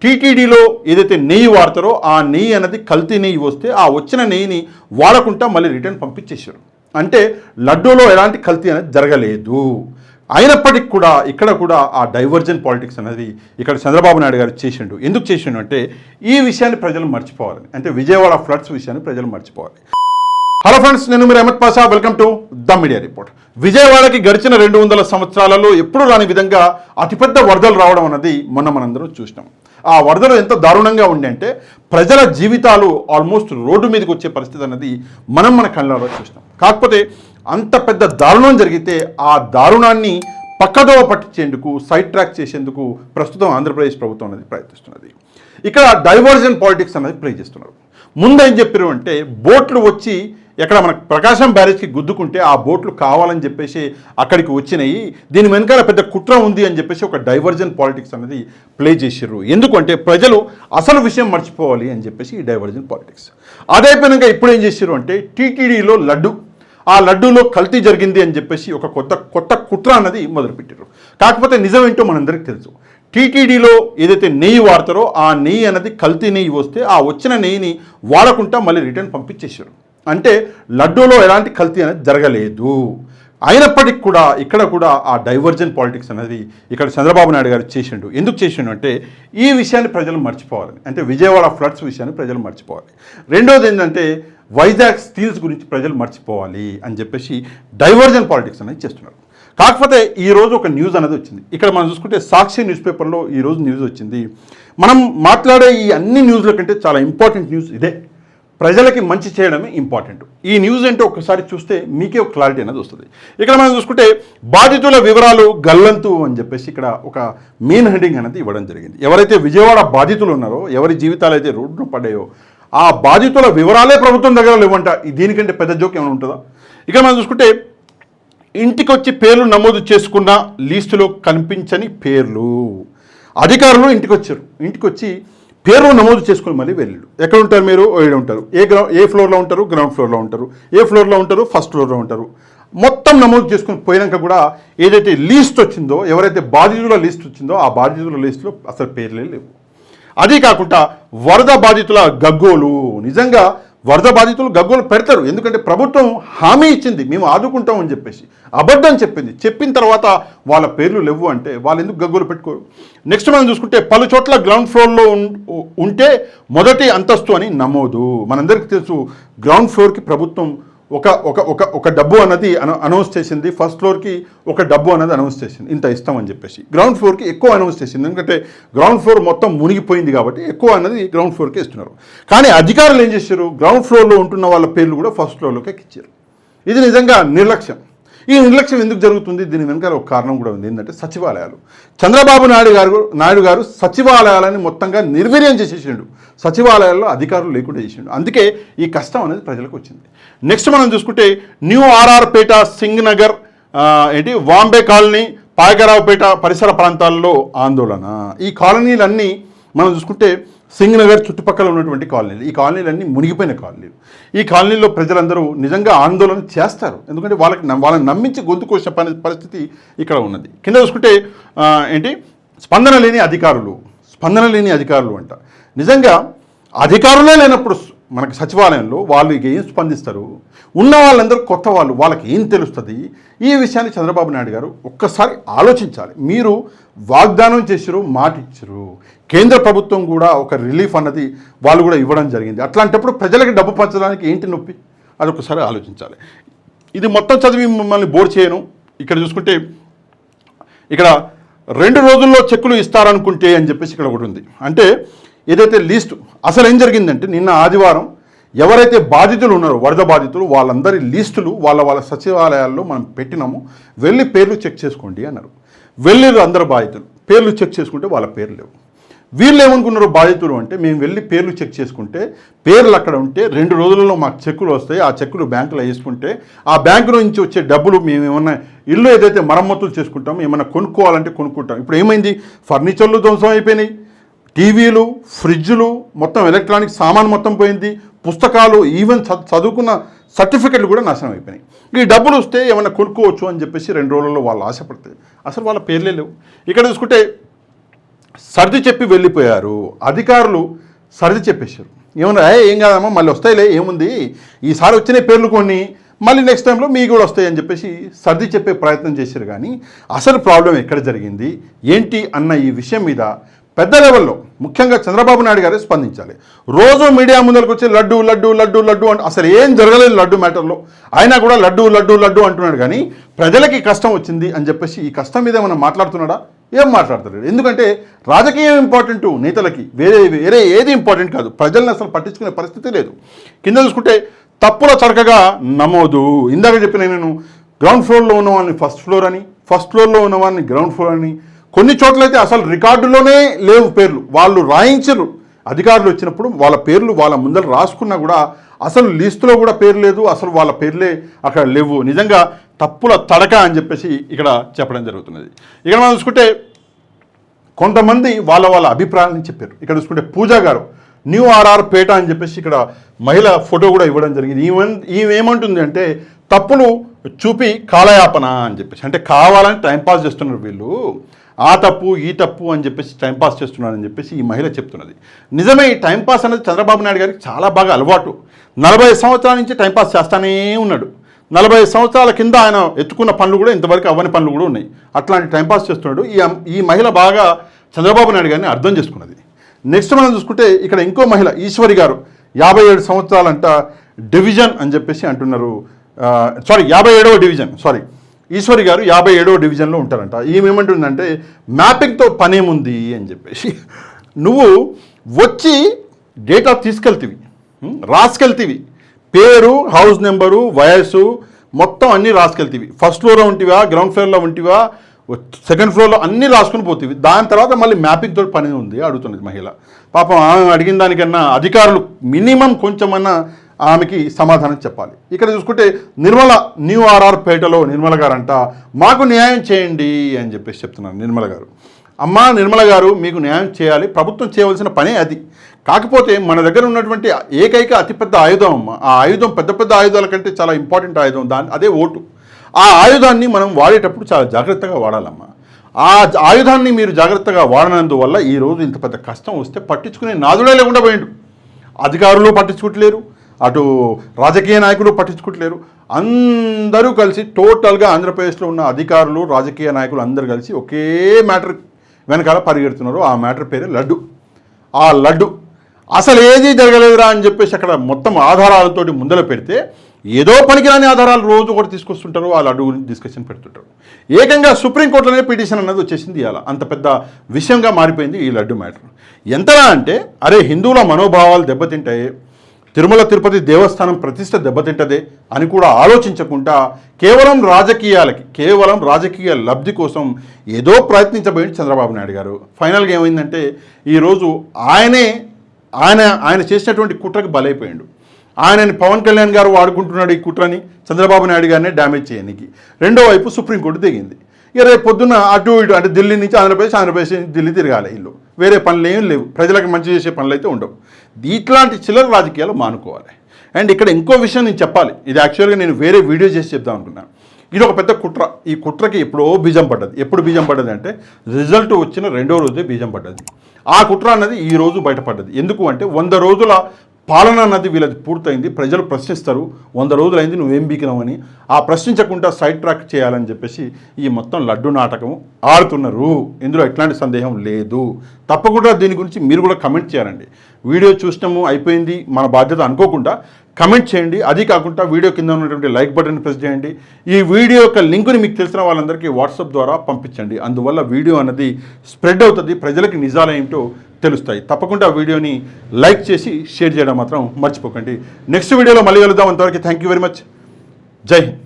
టీటీడీలో ఏదైతే నెయ్యి వాడతారో ఆ నెయ్యి అనేది కల్తీ నెయ్యి వస్తే ఆ వచ్చిన నెయ్యిని వాడకుండా మళ్ళీ రిటర్న్ పంపించేశారు. అంటే లడ్డూలో ఎలాంటి కల్తీ అనేది జరగలేదు. అయినప్పటికీ కూడా ఇక్కడ కూడా ఆ డైవర్జన్ పాలిటిక్స్ అనేది ఇక్కడ చంద్రబాబు నాయుడు గారు చేసిండు. ఎందుకు చేసిండు అంటే ఈ విషయాన్ని ప్రజలు మర్చిపోవాలని, అంటే విజయవాడ ఫ్లడ్స్ విషయాన్ని ప్రజలు మర్చిపోవాలి. హలో ఫ్రెండ్స్, నేను మీరు Ahmad Pasha. Welcome to the media report. విజయవాడకి గడిచిన 200 సంవత్సరాలలో ఎప్పుడూ రాని విధంగా అతిపెద్ద వరదలు రావడం అన్నది మనందరం చూసినాం. ఆ వరదలు ఎంత దారుణంగా ఉండే అంటే ప్రజల జీవితాలు ఆల్మోస్ట్ రోడ్డు మీదకి వచ్చే పరిస్థితి అన్నది మన కళ్ళలో చూసినాం. కాకపోతే అంత పెద్ద దారుణం జరిగితే ఆ దారుణాన్ని పక్కదోవ పట్టించేందుకు, సైడ్ ట్రాక్ చేసేందుకు ప్రస్తుతం ఆంధ్రప్రదేశ్ ప్రభుత్వం అనేది ప్రయత్నిస్తున్నది. ఇక్కడ డైవర్జన్ పాలిటిక్స్ అనేది ప్లే చేస్తున్నారు. ముందు ఏం చెప్పారు అంటే బోట్లు వచ్చి ఎక్కడ మనకు ప్రకాశం బ్యారేజ్కి గుద్దుకుంటే ఆ బోట్లు కావాలని చెప్పేసి అక్కడికి వచ్చినాయి, దీని వెనకాల పెద్ద కుట్ర ఉంది అని చెప్పేసి ఒక డైవర్జన్ పాలిటిక్స్ అనేది ప్లే చేసారు. ఎందుకంటే ప్రజలు అసలు విషయం మర్చిపోవాలి అని చెప్పేసి ఈ డైవర్జన్ పాలిటిక్స్. అదైపోయినాక ఇప్పుడు ఏం చేశారు అంటే టీటీడీలో ఆ లడ్డూలో కల్తీ జరిగింది అని చెప్పేసి ఒక కొత్త కుట్ర అన్నది మొదలుపెట్టారు. కాకపోతే నిజం ఏంటో మనందరికీ తెలుసు. టీటీడీలో ఏదైతే నెయ్యి వాడతారో ఆ నెయ్యి అనేది కల్తీ నెయ్యి వస్తే ఆ వచ్చిన నెయ్యిని వాడకుండా మళ్ళీ రిటర్న్ పంపించేశారు. అంటే లడ్డూలో ఎలాంటి కల్తీ అనేది జరగలేదు. అయినప్పటికీ కూడా ఇక్కడ కూడా ఆ డైవర్జన్ పాలిటిక్స్ అనేది ఇక్కడ చంద్రబాబు నాయుడు గారు చేసిండు. ఎందుకు చేసిండు అంటే ఈ విషయాన్ని ప్రజలు మర్చిపోవాలని, అంటే విజయవాడ ఫ్లడ్స్ విషయాన్ని ప్రజలు మర్చిపోవాలి. రెండోది ఏంటంటే వైజాగ్ స్టీల్స్ గురించి ప్రజలు మర్చిపోవాలి అని చెప్పేసి డైవర్జన్ పాలిటిక్స్ అనేది చేస్తున్నారు. కాకపోతే ఈరోజు ఒక న్యూస్ అనేది వచ్చింది. ఇక్కడ మనం చూసుకుంటే సాక్షి న్యూస్ పేపర్లో ఈరోజు న్యూస్ వచ్చింది. మనం మాట్లాడే ఈ అన్ని న్యూస్ల కంటే చాలా ఇంపార్టెంట్ న్యూస్ ఇదే. ప్రజలకి మంచి చేయడమే ఇంపార్టెంట్. ఈ న్యూస్ అంటే ఒకసారి చూస్తే మీకే ఒక క్లారిటీ అనేది వస్తుంది. ఇక్కడ మనం చూసుకుంటే బాధితుల వివరాలు గల్లంతు అని చెప్పేసి ఇక్కడ ఒక మెయిన్ హెడ్డింగ్ అనేది ఇవ్వడం జరిగింది. ఎవరైతే విజయవాడ బాధితులు ఉన్నారో, ఎవరి జీవితాలు అయితే రోడ్డును పడ్డాయో ఆ బాధితుల వివరాలే ప్రభుత్వం దగ్గర లేవంట. దీనికంటే పెద్ద జోక్ ఏమైనా ఉంటుందా? ఇక్కడ మనం చూసుకుంటే ఇంటికి వచ్చి పేర్లు నమోదు చేసుకున్న లిస్టులో కనిపించని పేర్లు. అధికారులు ఇంటికి వచ్చారు, ఇంటికి వచ్చి పేర్లు నమోదు చేసుకుని మళ్ళీ వెళ్ళాడు. ఎక్కడ ఉంటారు మీరు? ఏడు ఉంటారు. ఏ ఫ్లోర్లో ఉంటారు? గ్రౌండ్ ఫ్లోర్లో ఉంటారు. ఏ ఫ్లోర్లో ఉంటారు? ఫస్ట్ ఫ్లోర్లో ఉంటారు. మొత్తం నమోదు చేసుకుని పోయినాక కూడా ఏదైతే లిస్ట్ వచ్చిందో, ఎవరైతే బాధితుల లిస్ట్ వచ్చిందో ఆ బాధితుల లిస్టులో అసలు పేర్లే లేవు. అదే కాకుండా వరద బాధితుల గగ్గోలు. నిజంగా వరద బాధితులు గగ్గోలు పెడతారు, ఎందుకంటే ప్రభుత్వం హామీ ఇచ్చింది మేము ఆదుకుంటామని చెప్పేసి. అబద్ధం చెప్పింది, చెప్పిన తర్వాత వాళ్ళ పేర్లు లేవు అంటే వాళ్ళు ఎందుకు గగ్గోలు పెట్టుకోరు? నెక్స్ట్ మనం చూసుకుంటే పలు చోట్ల గ్రౌండ్ ఫ్లోర్లో ఉంటే మొదటి అంతస్తు అని నమోదు. మనందరికీ తెలుసు గ్రౌండ్ ఫ్లోర్కి ప్రభుత్వం ఒక డబ్బు అన్నది అనౌన్స్ చేసింది, ఫస్ట్ ఫ్లోర్కి ఒక డబ్బు అనేది అనౌన్స్ చేసింది, ఇంత ఇస్తామని చెప్పేసి. గ్రౌండ్ ఫ్లోర్కి ఎక్కువ అనౌన్స్ చేసింది, ఎందుకంటే గ్రౌండ్ ఫ్లోర్ మొత్తం మునిగిపోయింది కాబట్టి ఎక్కువ అన్నది గ్రౌండ్ ఫ్లోర్కి ఇస్తున్నారు. కానీ అధికారులు ఏం చేశారు? గ్రౌండ్ ఫ్లోర్లో ఉంటున్న వాళ్ళ పేర్లు కూడా ఫస్ట్ ఫ్లోర్లోకి ఇచ్చారు. ఇది నిజంగా నిర్లక్ష్యం. ఈ నిర్లక్ష్యం ఎందుకు జరుగుతుంది? దీని వెనకాల ఒక కారణం కూడా ఉంది. ఏంటంటే సచివాలయాలు. చంద్రబాబు నాయుడు గారు సచివాలయాలని మొత్తంగా నిర్వీర్యం చేసేసిండు. సచివాలయాల్లో అధికారులు లేకుండా చేసిండు. అందుకే ఈ కష్టం అనేది ప్రజలకు వచ్చింది. నెక్స్ట్ మనం చూసుకుంటే న్యూ ఆర్ఆర్పేట, సింగ్ నగర్, వాంబే కాలనీ, పాయకరావుపేట పరిసర ప్రాంతాల్లో ఆందోళన. ఈ కాలనీలన్నీ మనం చూసుకుంటే సింగ్ నగర్ చుట్టుపక్కల ఉన్నటువంటి కాలనీలు. ఈ కాలనీలన్నీ మునిగిపోయిన కాలనీలు. ఈ కాలనీలో ప్రజలందరూ నిజంగా ఆందోళన చేస్తారు, ఎందుకంటే వాళ్ళని నమ్మించి గొంతు కోసే పరిస్థితి ఇక్కడ ఉన్నది. కింద చూసుకుంటే స్పందన లేని అధికారులు అంట. నిజంగా అధికారులే లేనప్పుడు మనకి సచివాలయంలో వాళ్ళు ఏం స్పందిస్తారు? ఉన్న వాళ్ళందరూ కొత్త వాళ్ళు, వాళ్ళకి ఏం తెలుస్తుంది? ఈ విషయాన్ని చంద్రబాబు నాయుడు గారు ఒక్కసారి ఆలోచించాలి. మీరు వాగ్దానం చేశారు, మాట ఇచ్చారు. కేంద్ర ప్రభుత్వం కూడా ఒక రిలీఫ్ అన్నది వాళ్ళు కూడా ఇవ్వడం జరిగింది. అట్లాంటప్పుడు ప్రజలకు డబ్బు పంచడానికి ఏంటి నొప్పి? అది ఒకసారి ఆలోచించాలి. ఇది మొత్తం చదివి మిమ్మల్ని బోర్ చేయను. ఇక్కడ చూసుకుంటే ఇక్కడ 2 రోజుల్లో చెక్కులు ఇస్తారనుకుంటే అని చెప్పేసి ఇక్కడ ఒకటి ఉంది. అంటే ఏదైతే లిస్టు అసలు ఏం జరిగిందంటే నిన్న ఆదివారం ఎవరైతే బాధితులు ఉన్నారో వరద బాధితులు వాళ్ళందరి లిస్టులు వాళ్ళ సచివాలయాల్లో మనం పెట్టినాము, వెళ్ళి పేర్లు చెక్ చేసుకోండి అన్నారు. వెళ్ళారు అందరు బాధితులు, పేర్లు చెక్ చేసుకుంటే వాళ్ళ పేర్లు లేవు. వీళ్ళు ఏమనుకున్నారు బాధితులు అంటే, మేము వెళ్ళి పేర్లు చెక్ చేసుకుంటే పేర్లు అక్కడ ఉంటే 2 రోజులలో మాకు చెక్కులు వస్తాయి, ఆ చెక్కులు బ్యాంకులో వేసుకుంటే ఆ బ్యాంకు నుంచి వచ్చే డబ్బులు మేము ఏమన్నా ఇల్లు ఏదైతే మరమ్మతులు చేసుకుంటామో ఏమన్నా కొనుక్కోవాలంటే కొనుక్కుంటాం. ఇప్పుడు ఏమైంది? ఫర్నిచర్లు ధ్వంసం అయిపోయినాయి, టీవీలు, ఫ్రిడ్జ్లు, మొత్తం ఎలక్ట్రానిక్ సామాన్ మొత్తం పోయింది, పుస్తకాలు, ఈవెన్ చదువుకున్న సర్టిఫికెట్లు కూడా నాశనం అయిపోయినాయి. ఈ డబ్బులు వస్తే ఏమైనా కొనుక్కోవచ్చు అని చెప్పేసి 2 రోజుల్లో వాళ్ళు ఆశపడతాయి. అసలు వాళ్ళ పేర్లే లేవు. ఇక్కడ చూసుకుంటే సర్ది చెప్పి వెళ్ళిపోయారు. అధికారులు సర్ది చెప్పేశారు. ఏమన్నా ఏం కాదమ్మా, మళ్ళీ వస్తాయిలే, ఏముంది, ఈసారి వచ్చిన పేర్లు కొన్ని మళ్ళీ నెక్స్ట్ టైంలో మీకు కూడా వస్తాయి అని చెప్పేసి సర్ది చెప్పే ప్రయత్నం చేశారు. కానీ అసలు ప్రాబ్లం ఎక్కడ జరిగింది ఏంటి అన్న ఈ విషయం మీద పెద్ద లెవెల్లో ముఖ్యంగా చంద్రబాబు నాయుడు గారే స్పందించాలి. రోజు మీడియా ముందరకు వచ్చి లడ్డు లడ్డు లడ్డు లడ్డు అంటే అసలు ఏం జరగలేదు లడ్డు మ్యాటర్లో. అయినా కూడా లడ్డు లడ్డు లడ్డు అంటున్నాడు. కానీ ప్రజలకి కష్టం వచ్చింది అని చెప్పేసి ఈ కష్టం మీద మనం మాట్లాడుతున్నాడా? ఏం మాట్లాడతాడు? ఎందుకంటే రాజకీయం ఇంపార్టెంట్, నేతలకి వేరే ఏది ఇంపార్టెంట్ కాదు. ప్రజల్ని అసలు పట్టించుకునే పరిస్థితి లేదు. కింద చూసుకుంటే తప్పుల చరకగా నమోదు. ఇందాక చెప్పిన నేను గ్రౌండ్ ఫ్లోర్లో ఉన్నవాడిని ఫస్ట్ ఫ్లోర్ అని, ఫస్ట్ ఫ్లోర్లో ఉన్నవాడిని గ్రౌండ్ ఫ్లోర్ అని, కొన్ని చోట్లయితే అసలు రికార్డులోనే లేవు పేర్లు. వాళ్ళు రాయించరు. అధికారులు వచ్చినప్పుడు వాళ్ళ పేర్లు వాళ్ళ ముందర రాసుకున్నా కూడా అసలు లిస్టులో కూడా పేరు లేదు. అసలు వాళ్ళ పేర్లే అక్కడ లేవు. నిజంగా తప్పుల తడక అని చెప్పేసి ఇక్కడ చెప్పడం జరుగుతున్నది. ఇక్కడ మనం చూసుకుంటే కొంతమంది వాళ్ళ అభిప్రాయాలను చెప్పారు. ఇక్కడ చూసుకుంటే పూజా గారు న్యూ ఆర్ఆర్ పేట అని చెప్పేసి ఇక్కడ మహిళ ఫోటో కూడా ఇవ్వడం జరిగింది. ఈమెమంటుంది అంటే తప్పులు చూపి కాలయాపన అని చెప్పేసి, అంటే కావాలని టైంపాస్ చేస్తున్నారు వీళ్ళు, ఆ తప్పు ఈ తప్పు అని చెప్పేసి టైంపాస్ చేస్తున్నారని చెప్పేసి ఈ మహిళ చెప్తున్నది. నిజమే, ఈ టైంపాస్ అనేది చంద్రబాబు నాయుడు గారికి చాలా బాగా అలవాటు. 40 సంవత్సరాల నుంచి టైంపాస్ చేస్తానే ఉన్నాడు. 40 సంవత్సరాల కింద ఆయన ఎత్తుకున్న పనులు కూడా ఇంతవరకు అవ్వని పనులు కూడా ఉన్నాయి. అట్లాంటి టైంపాస్ చేస్తున్నాడు. ఈ మహిళ బాగా చంద్రబాబు నాయుడు గారిని అర్థం చేసుకున్నది. నెక్స్ట్ మనం చూసుకుంటే ఇక్కడ ఇంకో మహిళ ఈశ్వరి గారు 57 సంవత్సరాలంట, డివిజన్ అని చెప్పేసి అంటున్నారు. 57వ డివిజన్, ఈశ్వరి గారు 57వ డివిజన్లో ఉంటారంట. ఏమేమంటుందంటే మ్యాపింగ్తో పనేముంది అని చెప్పేసి, నువ్వు వచ్చి డేటా తీసుకెళ్తీవి, రాసుకెళ్తీవి, పేరు, హౌస్ నెంబరు, వయసు మొత్తం అన్నీ రాసుకెళ్తీవి. ఫస్ట్ ఫ్లోర్లో ఉంటివా, గ్రౌండ్ ఫ్లోర్లో ఉంటివా, సెకండ్ ఫ్లోర్లో అన్నీ రాసుకుని పోతీవి. దాని తర్వాత మళ్ళీ మ్యాపింగ్ తోటి పని ఉంది అడుగుతున్నది మహిళ. పాపం ఆమె అడిగిన దానికన్నా అధికారులు మినిమం కొంచెమన్నా ఆమెకి సమాధానం చెప్పాలి. ఇక్కడ చూసుకుంటే నిర్మల న్యూ ఆర్ఆర్ పేటలో నిర్మల గారు అంట, మాకు న్యాయం చేయండి అని చెప్పేసి చెప్తున్నారు నిర్మల గారు. అమ్మా నిర్మల గారు, మీకు న్యాయం చేయాలి, ప్రభుత్వం చేయవలసిన పనే అది. కాకపోతే మన దగ్గర ఉన్నటువంటి ఏకైక అతిపెద్ద ఆయుధం అమ్మ, ఆ ఆయుధం పెద్ద పెద్ద ఆయుధాల కంటే చాలా ఇంపార్టెంట్ ఆయుధం, అదే ఓటు. ఆ ఆయుధాన్ని మనం వాడేటప్పుడు చాలా జాగ్రత్తగా వాడాలమ్మా. ఆ ఆయుధాన్ని మీరు జాగ్రత్తగా వాడనందువల్ల ఈరోజు ఇంత పెద్ద కష్టం వస్తే పట్టించుకునే నాదుడే లేకుండా పోయిండు. అధికారులు పట్టించుకోవట్లేరు, అటు రాజకీయ నాయకులు పట్టించుకోవట్లేరు. అందరూ కలిసి టోటల్గా ఆంధ్రప్రదేశ్లో ఉన్న అధికారులు, రాజకీయ నాయకులు అందరూ కలిసి ఒకే మ్యాటర్ వెనకాల పరిగెడుతున్నారు. ఆ మ్యాటర్ పేరే లడ్డు. ఆ లడ్డు అసలు ఏది జరగలేదురా అని చెప్పేసి అక్కడ మొత్తం ఆధారాలతోటి ముందర పెడితే ఏదో పనికిరాని ఆధారాలు రోజు కూడా తీసుకొస్తుంటారు. ఆ లడ్డు గురించి డిస్కషన్ పెడుతుంటారు. ఏకంగా సుప్రీంకోర్టులోనే పిటిషన్ అన్నది వచ్చేసింది. ఇవాళ అంత పెద్ద విషయంగా మారిపోయింది ఈ లడ్డు మ్యాటర్. ఎంతలా అంటే అరే హిందువుల మనోభావాలు దెబ్బతింటాయి, తిరుమల తిరుపతి దేవస్థానం ప్రతిష్ట దెబ్బతింటదే అని కూడా ఆలోచించకుండా కేవలం రాజకీయ లబ్ధి కోసం ఏదో ప్రయత్నించబోయింది చంద్రబాబు నాయుడు గారు. ఫైనల్గా ఏమైందంటే ఈరోజు ఆయన చేసినటువంటి కుట్రకి బలైపోయాడు. ఆయనని పవన్ కళ్యాణ్ గారు వాడుకుంటున్నాడు ఈ కుట్రని, చంద్రబాబు నాయుడు గారినే డ్యామేజ్ చేయడానికి. రెండో వైపు సుప్రీంకోర్టు దిగింది. ఇక రేపు పొద్దున్న అటు ఇటు అంటే ఢిల్లీ నుంచి ఆంధ్రప్రదేశ్ నుంచి ఢిల్లీ తిరగాలి. ఇల్లు వేరే పనులు ఏం లేవు, ప్రజలకు మంచి చేసే పనులు అయితే ఉండవు. ఇట్లాంటి చిల్లర రాజకీయాలు మానుకోవాలి. అండ్ ఇక్కడ ఇంకో విషయం నేను చెప్పాలి. ఇది యాక్చువల్గా నేను వేరే వీడియో చేసి చెప్దాం అనుకున్నాను. ఇది ఒక పెద్ద కుట్ర. ఈ కుట్రకి ఎప్పుడో బీజం పడ్డది. ఎప్పుడు బీజం పడ్డది అంటే రిజల్ట్ వచ్చిన 2వ రోజే బీజం పడ్డది. ఆ కుట్ర అన్నది ఈ రోజు బయటపడ్డది. ఎందుకు అంటే 100 రోజుల పాలన అన్నది వీళ్ళది పూర్తయింది. ప్రజలు ప్రశ్నిస్తారు 100 రోజులైంది నువ్వేం బీకినావని. ఆ ప్రశ్నించకుండా సైడ్ ట్రాక్ చేయాలని చెప్పేసి ఈ మొత్తం లడ్డు నాటకం ఆడుతున్నారు. ఇందులో ఎట్లాంటి సందేహం లేదు. తప్పకుండా దీని గురించి మీరు కూడా కమెంట్ చేయాలండి. వీడియో చూసినాము అయిపోయింది మన బాధ్యత అనుకోకుండా కమెంట్ చేయండి. అది కాకుండా వీడియో కింద ఉన్నటువంటి లైక్ బటన్ ప్రెస్ చేయండి. ఈ వీడియో యొక్క లింకుని మీకు తెలిసిన వాళ్ళందరికీ వాట్సాప్ ద్వారా పంపించండి. అందువల్ల వీడియో అనేది స్ప్రెడ్ అవుతుంది, ప్రజలకి నిజాలు ఏమిటో తెలుస్తాయి. తప్పకుండా వీడియోని లైక్ చేసి షేర్ చేయడం మాత్రం మర్చిపోకండి. నెక్స్ట్ వీడియోలో మళ్ళీ కలుద్దాం. అంతవరకు థ్యాంక్ యూ వెరీ మచ్. జై హింద్.